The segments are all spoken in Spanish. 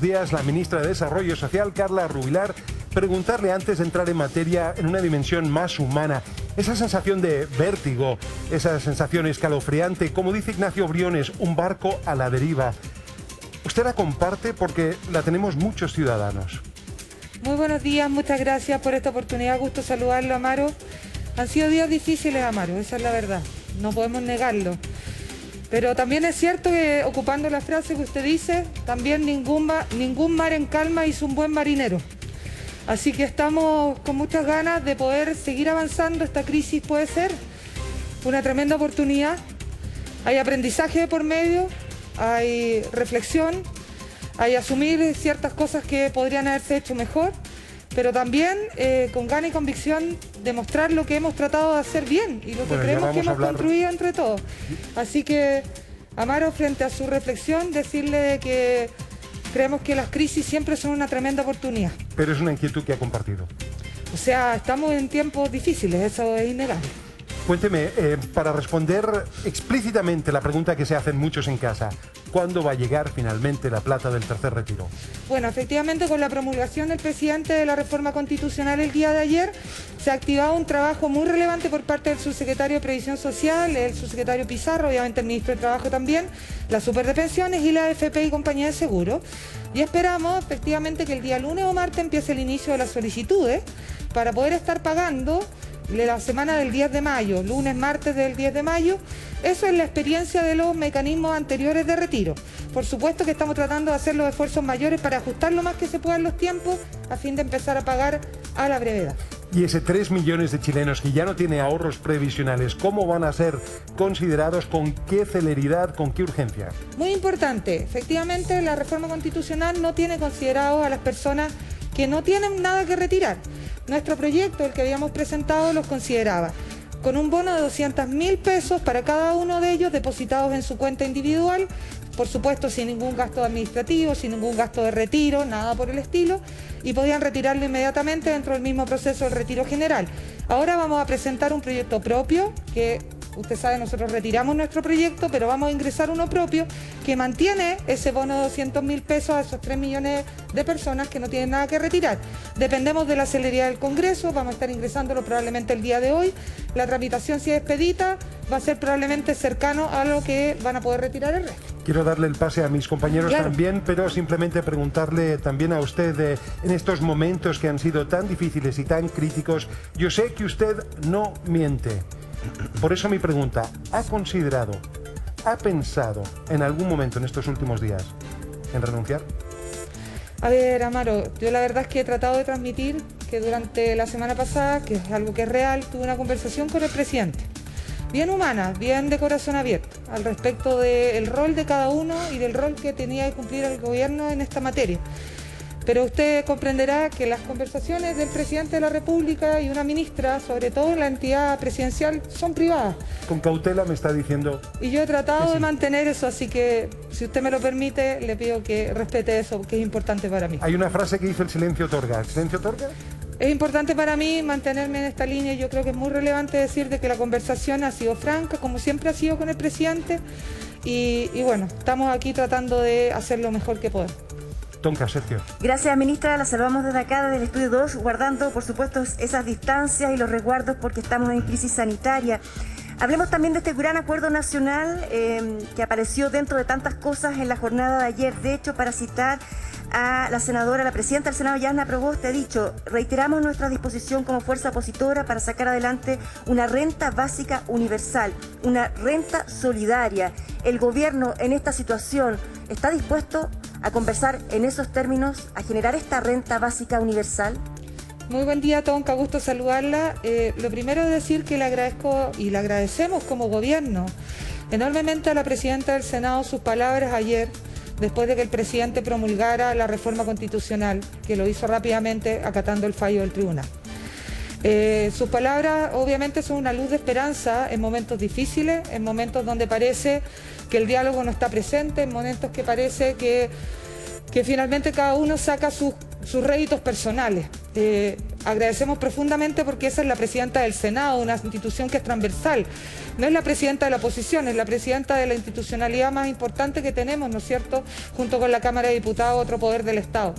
días, la ministra de Desarrollo Social, Carla Rubilar, preguntarle antes de entrar en materia en una dimensión más humana, esa sensación de vértigo, esa sensación escalofriante, como dice Ignacio Briones, un barco a la deriva. ¿Usted la comparte? Porque la tenemos muchos ciudadanos. Muy buenos días, muchas gracias por esta oportunidad, gusto saludarlo, Amaro. Han sido días difíciles, Amaro, esa es la verdad, no podemos negarlo. Pero también es cierto que, ocupando la frase que usted dice, también ningún mar en calma hizo un buen marinero. Así que estamos con muchas ganas de poder seguir avanzando. Esta crisis puede ser una tremenda oportunidad. Hay aprendizaje por medio, hay reflexión, hay asumir ciertas cosas que podrían haberse hecho mejor, pero también con ganas y convicción demostrar lo que hemos tratado de hacer bien y lo que creemos que hemos construido entre todos. Así que, Amaro, frente a su reflexión, decirle que creemos que las crisis siempre son una tremenda oportunidad. Pero es una inquietud que ha compartido. O sea, estamos en tiempos difíciles, eso es innegable. Cuénteme, para responder explícitamente la pregunta que se hacen muchos en casa, ¿cuándo va a llegar finalmente la plata del tercer retiro? Bueno, efectivamente, con la promulgación del presidente de la reforma constitucional el día de ayer, se ha activado un trabajo muy relevante por parte del subsecretario de Previsión Social, el subsecretario Pizarro, obviamente el ministro de Trabajo también, la Super de Pensiones y la AFP y compañía de seguro. Y esperamos efectivamente que el día lunes o martes empiece el inicio de las solicitudes para poder estar pagando la semana del 10 de mayo, lunes, martes del 10 de mayo. Eso es la experiencia de los mecanismos anteriores de retiro. Por supuesto que estamos tratando de hacer los esfuerzos mayores para ajustar lo más que se puedan los tiempos a fin de empezar a pagar a la brevedad. Y ese 3 millones de chilenos que ya no tiene ahorros previsionales, ¿cómo van a ser considerados? ¿Con qué celeridad? ¿Con qué urgencia? Muy importante, efectivamente la reforma constitucional no tiene considerado a las personas que no tienen nada que retirar. Nuestro proyecto, el que habíamos presentado, los consideraba con un bono de 200.000 pesos para cada uno de ellos depositados en su cuenta individual, por supuesto sin ningún gasto administrativo, sin ningún gasto de retiro, nada por el estilo, y podían retirarlo inmediatamente dentro del mismo proceso del retiro general. Ahora vamos a presentar un proyecto propio que, usted sabe, nosotros retiramos nuestro proyecto, pero vamos a ingresar uno propio que mantiene ese bono de 200.000 pesos a esos 3 millones de personas que no tienen nada que retirar. Dependemos de la celeridad del Congreso, vamos a estar ingresándolo probablemente el día de hoy. La tramitación, si es expedita, va a ser probablemente cercano a lo que van a poder retirar el resto. Quiero darle el pase a mis compañeros también, pero simplemente preguntarle también a usted, en estos momentos que han sido tan difíciles y tan críticos, yo sé que usted no miente. Por eso mi pregunta, ¿ha considerado, ha pensado en algún momento en estos últimos días en renunciar? A ver, Amaro, yo la verdad es que he tratado de transmitir que durante la semana pasada, que es algo que es real, tuve una conversación con el presidente, bien humana, bien de corazón abierto, al respecto del rol de cada uno y del rol que tenía que cumplir el gobierno en esta materia. Pero usted comprenderá que las conversaciones del presidente de la República y una ministra, sobre todo en la entidad presidencial, son privadas. Con cautela me está diciendo. Y yo he tratado de mantener eso, así que si usted me lo permite, le pido que respete eso, que es importante para mí. Hay una frase que dice: el silencio otorga. ¿El silencio otorga? Es importante para mí mantenerme en esta línea. Yo creo que es muy relevante decir de que la conversación ha sido franca, como siempre ha sido con el presidente. Y bueno, estamos aquí tratando de hacer lo mejor que podemos. Tonka, Sergio. Gracias, ministra. La saludamos desde acá, desde el Estudio 2, guardando, por supuesto, esas distancias y los resguardos porque estamos en crisis sanitaria. Hablemos también de este gran acuerdo nacional que apareció dentro de tantas cosas en la jornada de ayer. De hecho, para citar a la senadora, la presidenta del Senado, Yasna Proboste, ha dicho: reiteramos nuestra disposición como fuerza opositora para sacar adelante una renta básica universal, una renta solidaria. El gobierno en esta situación está dispuesto a conversar en esos términos, a generar esta renta básica universal. Muy buen día, Tonka, gusto saludarla. Lo primero es decir que le agradezco y le agradecemos como gobierno enormemente a la presidenta del Senado sus palabras ayer, después de que el presidente promulgara la reforma constitucional, que lo hizo rápidamente acatando el fallo del tribunal. Sus palabras obviamente son una luz de esperanza en momentos difíciles, en momentos donde parece que el diálogo no está presente, en momentos que parece que finalmente cada uno saca sus réditos personales. agradecemos profundamente porque esa es la presidenta del Senado, una institución que es transversal. No es la presidenta de la oposición, es la presidenta de la institucionalidad más importante que tenemos, ¿no es cierto?, junto con la Cámara de Diputados, otro poder del Estado.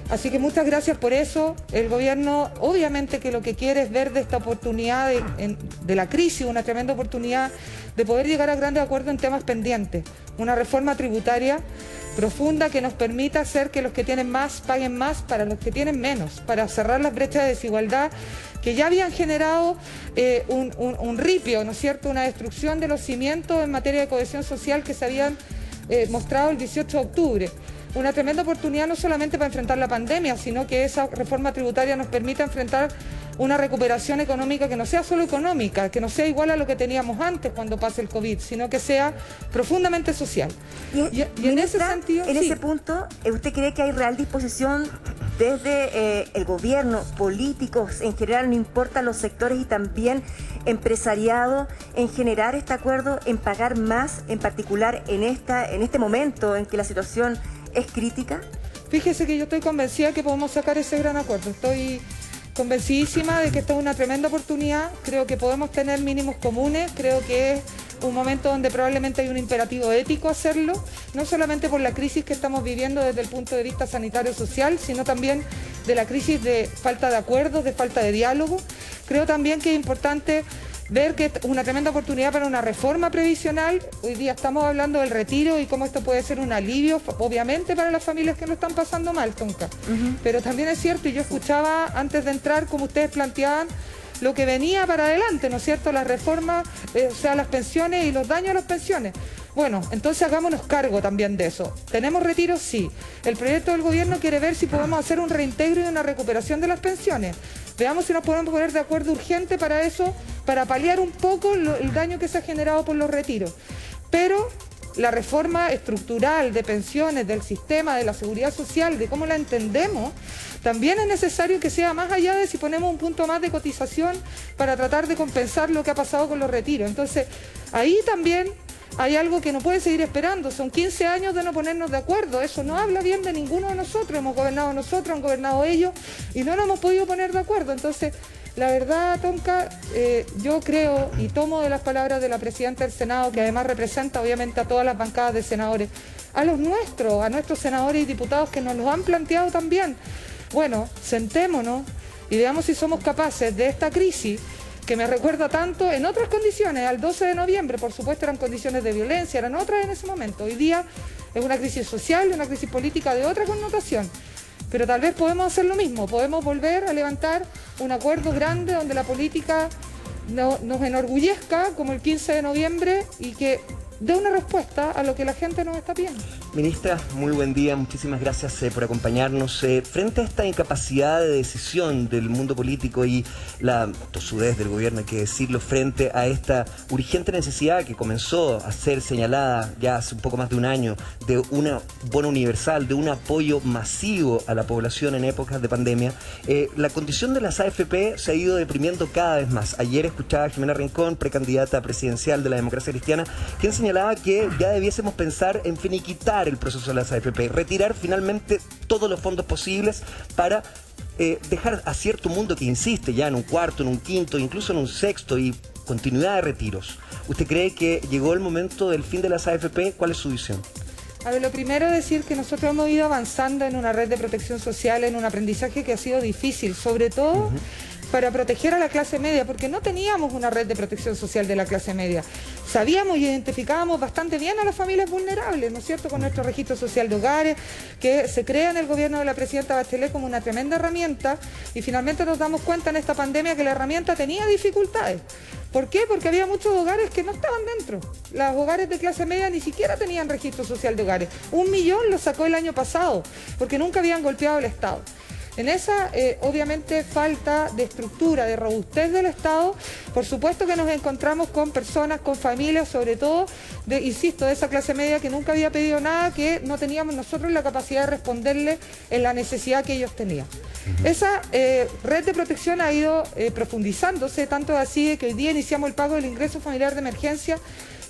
Así que muchas gracias por eso. El gobierno obviamente que lo que quiere es ver de esta oportunidad de la crisis, una tremenda oportunidad de poder llegar a grandes acuerdos en temas pendientes. Una reforma tributaria profunda que nos permita hacer que los que tienen más paguen más para los que tienen menos, para cerrar las brechas de desigualdad que ya habían generado un ripio, ¿no es cierto?, una destrucción de los cimientos en materia de cohesión social que se habían mostrado el 18 de octubre. Una tremenda oportunidad no solamente para enfrentar la pandemia, sino que esa reforma tributaria nos permita enfrentar una recuperación económica que no sea solo económica, que no sea igual a lo que teníamos antes cuando pase el COVID, sino que sea profundamente social. Y en ese sentido... En ese punto, ¿usted cree que hay real disposición desde el gobierno, políticos en general, no importa los sectores, y también empresariado, en generar este acuerdo, en pagar más, en particular en este momento en que la situación es crítica? Fíjese que yo estoy convencida que podemos sacar ese gran acuerdo. Estoy convencidísima de que esta es una tremenda oportunidad. Creo que podemos tener mínimos comunes. Creo que es un momento donde probablemente hay un imperativo ético hacerlo, no solamente por la crisis que estamos viviendo desde el punto de vista sanitario-social, sino también de la crisis de falta de acuerdos, de falta de diálogo. Creo también que es importante ver que es una tremenda oportunidad para una reforma previsional. Hoy día estamos hablando del retiro y cómo esto puede ser un alivio, obviamente, para las familias que lo están pasando mal, Tonka. Pero también es cierto, y yo escuchaba antes de entrar como ustedes planteaban lo que venía para adelante, ¿no es cierto?, las reformas, o sea, las pensiones y los daños a las pensiones. Bueno, entonces hagámonos cargo también de eso. ¿Tenemos retiros? Sí. El proyecto del gobierno quiere ver si podemos hacer un reintegro y una recuperación de las pensiones. Veamos si nos podemos poner de acuerdo urgente para eso, para paliar un poco el daño que se ha generado por los retiros. Pero la reforma estructural de pensiones, del sistema, de la seguridad social, de cómo la entendemos, también es necesario que sea más allá de si ponemos un punto más de cotización para tratar de compensar lo que ha pasado con los retiros. Entonces, ahí también hay algo que no puede seguir esperando. Son 15 años de no ponernos de acuerdo. Eso no habla bien de ninguno de nosotros. Hemos gobernado nosotros, han gobernado ellos y no nos hemos podido poner de acuerdo. Entonces, la verdad, Tonka, yo creo y tomo de las palabras de la presidenta del Senado, que además representa obviamente a todas las bancadas de senadores, a los nuestros, a nuestros senadores y diputados que nos lo han planteado también. Bueno, sentémonos y veamos si somos capaces de esta crisis, que me recuerda tanto en otras condiciones, al 12 de noviembre, por supuesto eran condiciones de violencia, eran otras en ese momento. Hoy día es una crisis social, una crisis política de otra connotación. Pero tal vez podemos hacer lo mismo, podemos volver a levantar un acuerdo grande donde la política nos enorgullezca, como el 15 de noviembre, y que dé una respuesta a lo que la gente nos está pidiendo. Ministra, muy buen día, muchísimas gracias por acompañarnos. Frente a esta incapacidad de decisión del mundo político y la tosudez del gobierno, hay que decirlo, frente a esta urgente necesidad que comenzó a ser señalada ya hace un poco más de un año, de un bono universal, de un apoyo masivo a la población en épocas de pandemia, la condición de las AFP se ha ido deprimiendo cada vez más. Ayer escuchaba a Jimena Rincón, precandidata presidencial de la Democracia Cristiana, quien señalaba que ya debiésemos pensar en finiquitar el proceso de las AFP, retirar finalmente todos los fondos posibles para dejar a cierto mundo que insiste ya en un cuarto, en un quinto, incluso en un sexto y continuidad de retiros. ¿Usted cree que llegó el momento del fin de las AFP? ¿Cuál es su visión? A ver, lo primero es decir que nosotros hemos ido avanzando en una red de protección social, en un aprendizaje que ha sido difícil, sobre todo para proteger a la clase media, porque no teníamos una red de protección social de la clase media. Sabíamos y identificábamos bastante bien a las familias vulnerables, ¿no es cierto?, con nuestro registro social de hogares, que se crea en el gobierno de la presidenta Bachelet como una tremenda herramienta, y finalmente nos damos cuenta en esta pandemia que la herramienta tenía dificultades. ¿Por qué? Porque había muchos hogares que no estaban dentro. Los hogares de clase media ni siquiera tenían registro social de hogares. 1 millón lo sacó el año pasado, porque nunca habían golpeado el Estado. En esa, obviamente, falta de estructura, de robustez del Estado, por supuesto que nos encontramos con personas, con familias, sobre todo, insisto, de esa clase media que nunca había pedido nada, que no teníamos nosotros la capacidad de responderle en la necesidad que ellos tenían. Esa red de protección ha ido profundizándose, tanto así que hoy día iniciamos el pago del ingreso familiar de emergencia,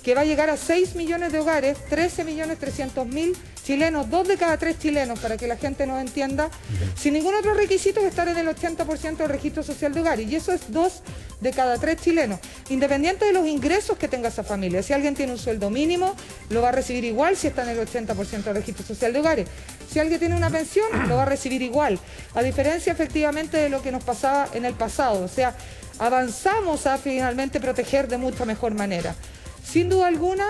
que va a llegar a 6 millones de hogares, 13.300.000 chilenos, 2 de cada 3 chilenos, para que la gente nos entienda, sin ningún otro requisito que estar en el 80% del registro social de hogares. Y eso es 2 de cada 3 chilenos, independiente de los ingresos que tenga esa familia. Si alguien tiene un sueldo mínimo, lo va a recibir igual si está en el 80% del registro social de hogares. Si alguien tiene una pensión, lo va a recibir igual, a diferencia efectivamente de lo que nos pasaba en el pasado. O sea, avanzamos a finalmente proteger de mucha mejor manera. Sin duda alguna,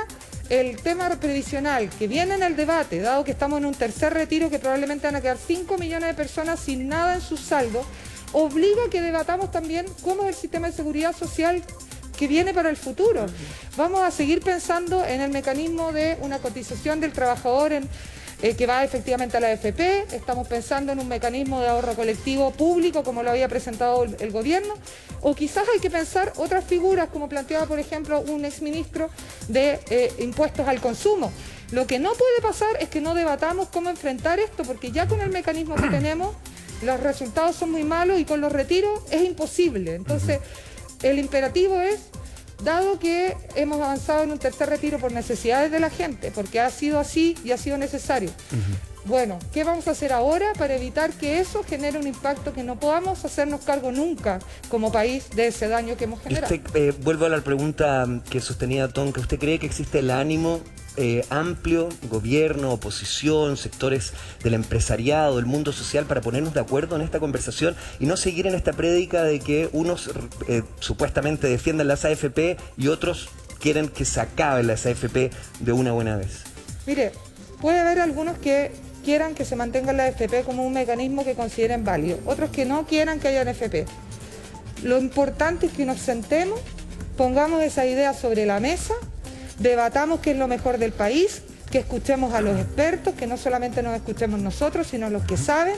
el tema previsional que viene en el debate, dado que estamos en un tercer retiro que probablemente van a quedar 5 millones de personas sin nada en su saldo, obliga a que debatamos también cómo es el sistema de seguridad social que viene para el futuro. Vamos a seguir pensando en el mecanismo de una cotización del trabajador que va efectivamente a la AFP, estamos pensando en un mecanismo de ahorro colectivo público como lo había presentado el gobierno, o quizás hay que pensar otras figuras como planteaba por ejemplo un exministro de impuestos al consumo. Lo que no puede pasar es que no debatamos cómo enfrentar esto, porque ya con el mecanismo que tenemos los resultados son muy malos y con los retiros es imposible. Entonces el imperativo es, dado que hemos avanzado en un tercer retiro por necesidades de la gente, porque ha sido así y ha sido necesario, bueno, ¿qué vamos a hacer ahora para evitar que eso genere un impacto que no podamos hacernos cargo nunca como país de ese daño que hemos generado? Vuelvo a la pregunta que sostenía Tonka. ¿Usted cree que existe el ánimo amplio, gobierno, oposición, sectores del empresariado, del mundo social, para ponernos de acuerdo en esta conversación y no seguir en esta prédica de que unos supuestamente defienden las AFP y otros quieren que se acaben las AFP de una buena vez? Mire, puede haber algunos que quieran que se mantenga la AFP como un mecanismo que consideren válido, otros que no quieran que haya AFP. Lo importante es que nos sentemos, pongamos esa idea sobre la mesa, debatamos qué es lo mejor del país, que escuchemos a los expertos, que no solamente nos escuchemos nosotros, sino los que saben,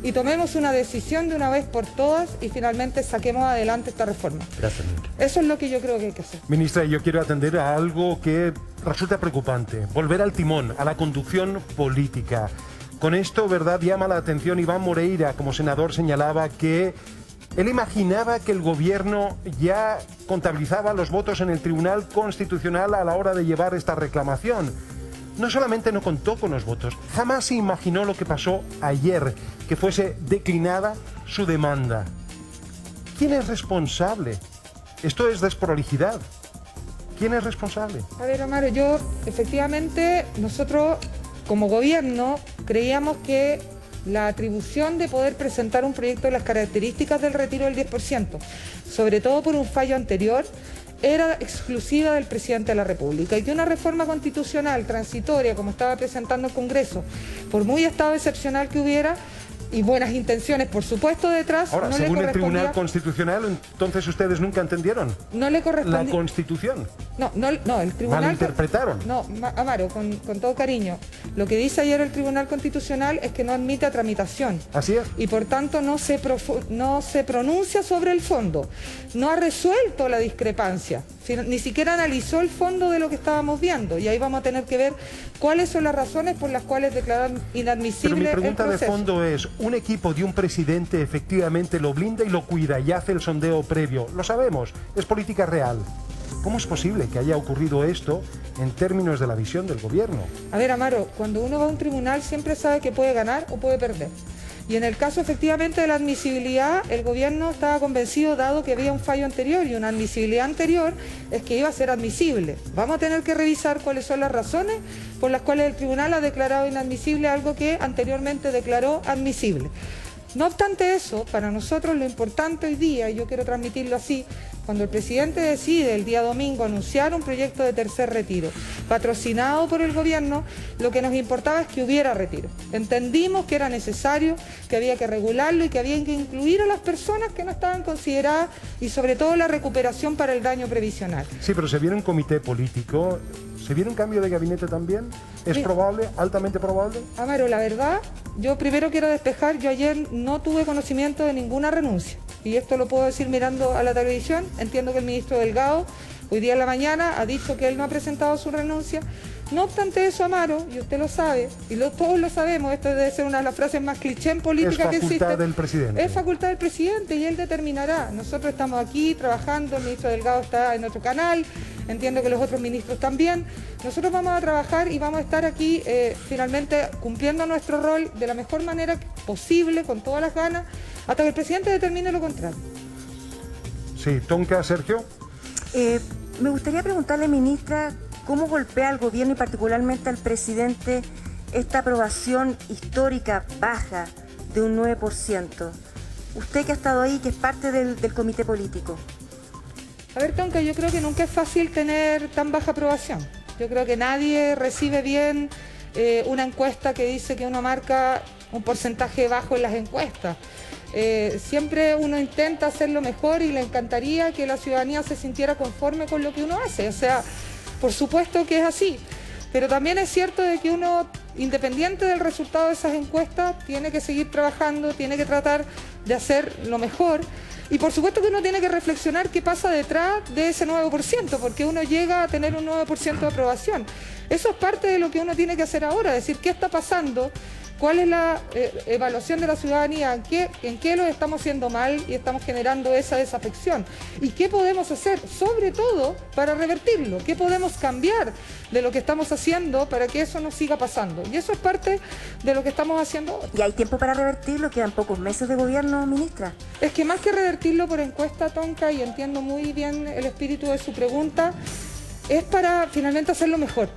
y tomemos una decisión de una vez por todas y finalmente saquemos adelante esta reforma. Gracias, ministra. Eso es lo que yo creo que hay que hacer. Ministra, yo quiero atender a algo que resulta preocupante. Volver al timón, a la conducción política. Con esto, ¿verdad?, llama la atención Iván Moreira, como senador, señalaba que él imaginaba que el gobierno ya contabilizaba los votos en el Tribunal Constitucional a la hora de llevar esta reclamación. No solamente no contó con los votos, jamás se imaginó lo que pasó ayer, que fuese declinada su demanda. ¿Quién es responsable? Esto es desprolijidad. ¿Quién es responsable? A ver, Omar, efectivamente, nosotros como gobierno creíamos que la atribución de poder presentar un proyecto de las características del retiro del 10%, sobre todo por un fallo anterior, era exclusiva del presidente de la República, y que una reforma constitucional transitoria, como estaba presentando el Congreso, por muy estado excepcional que hubiera, y buenas intenciones, por supuesto, detrás, ahora, no según le el correspondía. Tribunal Constitucional, entonces ustedes nunca entendieron No le correspondía. la Constitución. No, el Tribunal... Malinterpretaron. No, Amaro, con todo cariño, lo que dice ayer el Tribunal Constitucional es que no admite a tramitación. Así es. Y por tanto no se pronuncia sobre el fondo. No ha resuelto la discrepancia. Ni siquiera analizó el fondo de lo que estábamos viendo. Y ahí vamos a tener que ver cuáles son las razones por las cuales declaran inadmisible el proceso. Pero mi pregunta de fondo es, un equipo de un presidente efectivamente lo blinda y lo cuida y hace el sondeo previo. Lo sabemos, es política real. ¿Cómo es posible que haya ocurrido esto en términos de la visión del gobierno? A ver, Amaro, cuando uno va a un tribunal siempre sabe que puede ganar o puede perder. Y en el caso efectivamente de la admisibilidad, el gobierno estaba convencido, dado que había un fallo anterior y una admisibilidad anterior, es que iba a ser admisible. Vamos a tener que revisar cuáles son las razones por las cuales el tribunal ha declarado inadmisible algo que anteriormente declaró admisible. No obstante eso, para nosotros lo importante hoy día, y yo quiero transmitirlo así, cuando el presidente decide el día domingo anunciar un proyecto de tercer retiro patrocinado por el gobierno, lo que nos importaba es que hubiera retiro. Entendimos que era necesario, que había que regularlo y que había que incluir a las personas que no estaban consideradas y sobre todo la recuperación para el daño previsional. Sí, pero se viene un comité político, ¿se viene un cambio de gabinete también? ¿Es probable, altamente probable? Amaro, la verdad, yo primero quiero despejar, yo ayer no tuve conocimiento de ninguna renuncia. Y esto lo puedo decir mirando a la televisión. Entiendo que el ministro Delgado hoy día en la mañana ha dicho que él no ha presentado su renuncia. No obstante eso, Amaro, y usted lo sabe, y todos lo sabemos, esto debe ser una de las frases más cliché en política que existe. Es facultad del presidente. Es facultad del presidente y él determinará. Nosotros estamos aquí trabajando, el ministro Delgado está en otro canal, entiendo que los otros ministros también. Nosotros vamos a trabajar y vamos a estar aquí finalmente cumpliendo nuestro rol de la mejor manera posible, con todas las ganas, hasta que el presidente determine lo contrario. Sí, Tonka, Sergio. Me gustaría preguntarle, ministra, ¿cómo golpea al gobierno y particularmente al presidente esta aprobación histórica baja de un 9%? Usted que ha estado ahí, que es parte del comité político. A ver, Tonka, yo creo que nunca es fácil tener tan baja aprobación. Yo creo que nadie recibe bien una encuesta que dice que uno marca un porcentaje bajo en las encuestas. Siempre uno intenta hacerlo mejor y le encantaría que la ciudadanía se sintiera conforme con lo que uno hace. O sea, por supuesto que es así, pero también es cierto de que uno, independiente del resultado de esas encuestas, tiene que seguir trabajando, tiene que tratar de hacer lo mejor. Y por supuesto que uno tiene que reflexionar qué pasa detrás de ese 9%, porque uno llega a tener un 9% de aprobación. Eso es parte de lo que uno tiene que hacer ahora, decir qué está pasando, cuál es la evaluación de la ciudadanía, en qué lo estamos haciendo mal y estamos generando esa desafección. Y qué podemos hacer, sobre todo, para revertirlo, qué podemos cambiar de lo que estamos haciendo para que eso no siga pasando. Y eso es parte de lo que estamos haciendo ahora. ¿Y hay tiempo para revertirlo? ¿Quedan pocos meses de gobierno, ministra? Es que más que revertirlo por encuesta, Tonka, y entiendo muy bien el espíritu de su pregunta, es para finalmente hacerlo mejor.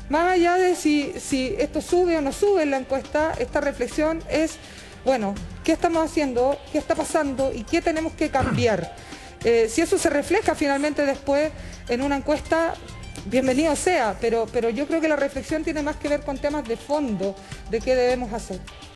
Más allá de si esto sube o no sube en la encuesta, esta reflexión es, bueno, ¿qué estamos haciendo? ¿Qué está pasando? ¿Y qué tenemos que cambiar? Si eso se refleja finalmente después en una encuesta, bienvenido sea, pero yo creo que la reflexión tiene más que ver con temas de fondo de qué debemos hacer.